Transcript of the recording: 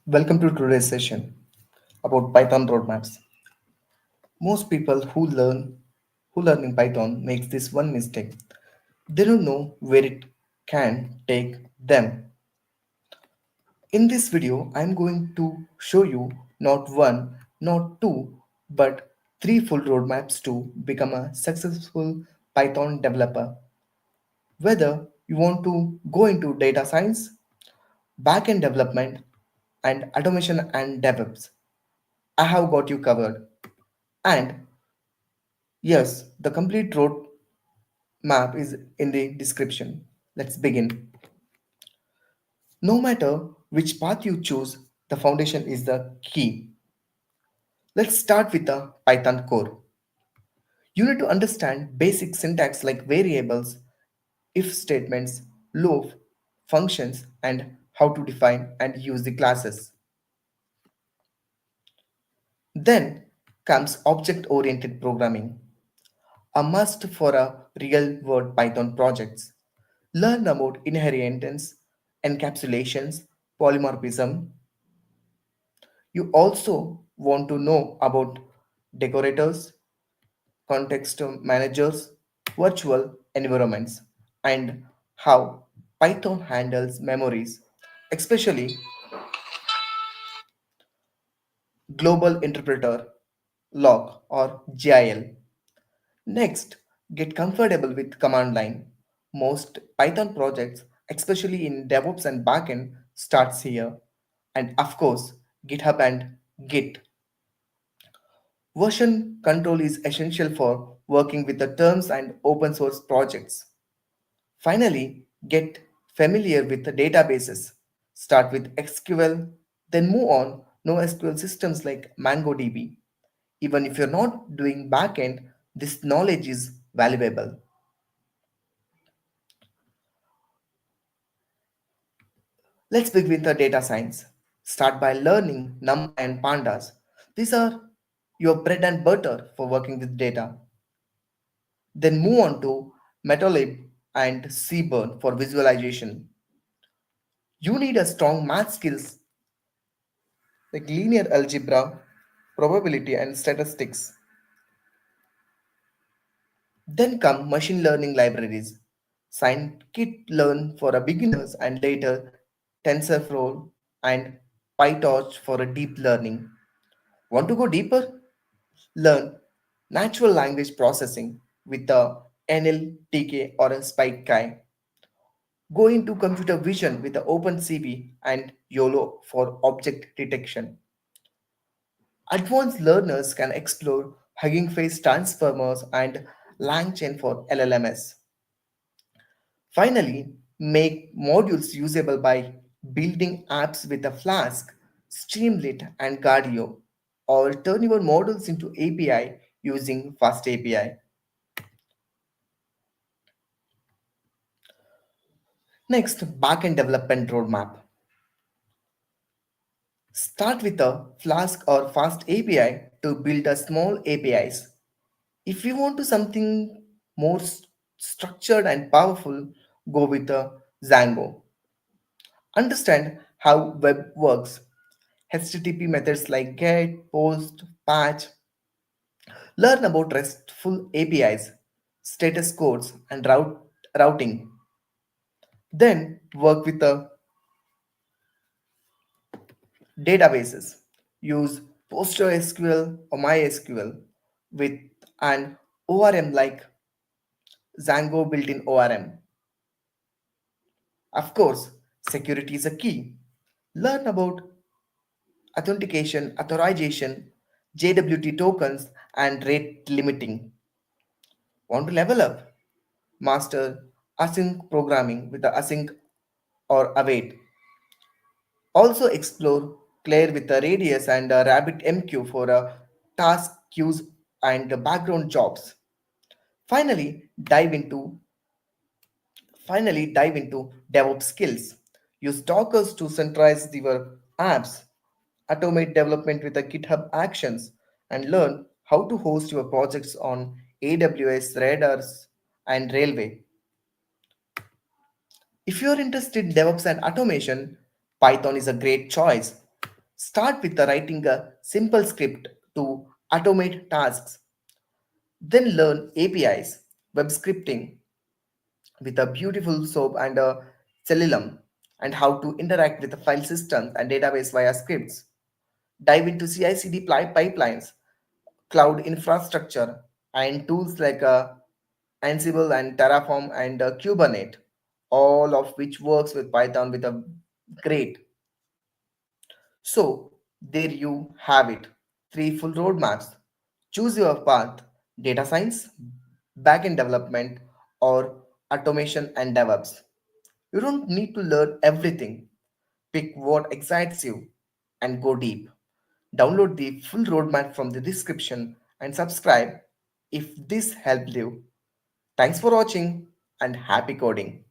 Welcome to today's session about Python roadmaps. Most people who learn in Python makes this one mistake. They don't know where it can take them. In this video, I'm going to show you not one, not two, but three full roadmaps to become a successful Python developer. Whether you want to go into data science, backend development, and automation and DevOps, I have got you covered. And yes, the complete road map is in the description. Let's begin. No matter which path you choose, the foundation is the key. Let's start with the Python core. You need to understand basic syntax like variables, if statements, loop, functions, and how to define and use the classes. Then comes object oriented programming, a must for a real world Python projects. Learn about inheritance, encapsulations, polymorphism. You also want to know about decorators, context managers, virtual environments, and how Python handles memories, especially global interpreter, lock, or GIL. Next, get comfortable with command line. Most Python projects, especially in DevOps and backend, starts here. And of course, GitHub and Git. Version control is essential for working with the terms and open source projects. Finally, get familiar with the databases. Start with SQL, then move on NoSQL systems like MongoDB. Even if you're not doing backend, this knowledge is valuable. Let's begin with the data science. Start by learning NumPy and Pandas. These are your bread and butter for working with data. Then move on to Matplotlib and Seaborn for visualization. You need a strong math skills like linear algebra, probability, and statistics. Then come machine learning libraries. Scikit-learn for a beginners and later TensorFlow and PyTorch for a deep learning. Want to go deeper? Learn natural language processing with the NLTK or a SpikeKai. Go into computer vision with the OpenCV and YOLO for object detection. Advanced learners can explore Hugging Face transformers and LangChain for LLMS. Finally, make modules usable by building apps with a Flask, Streamlit, and Guardio, or turn your models into API using Fast API. Next, backend development roadmap. Start with a Flask or Fast API to build a small APIs. If you want to something more structured and powerful, go with a Django. Understand how web works. HTTP methods like GET, POST, PATCH. Learn about RESTful APIs, status codes, and routing. Then work with the databases. Use PostgreSQL or MySQL with an ORM like Django built-in ORM. Of course, security is a key. Learn about authentication, authorization, JWT tokens, and rate limiting. Want to level up? Master async programming with the async or await. Also explore Claire with the radius and a rabbit MQ for task queues and background jobs. Finally, dive into DevOps skills. Use Dockers to centralize your apps, automate development with the GitHub Actions, and learn how to host your projects on AWS, Radars, and Railway. If you're interested in DevOps and automation, Python is a great choice. Start with the writing a simple script to automate tasks. Then learn APIs, web scripting with a beautiful soap and a cellulum, and how to interact with the file systems and database via scripts. Dive into CI/CD pipelines, cloud infrastructure, and tools like Ansible and Terraform and Kubernetes, all of which works with Python with a great. So there you have it, three full roadmaps. Choose your path: data science, backend development, or automation and DevOps. You don't need to learn everything. Pick what excites you and go deep. Download the full roadmap from the description and subscribe if this helped you. Thanks for watching and happy coding.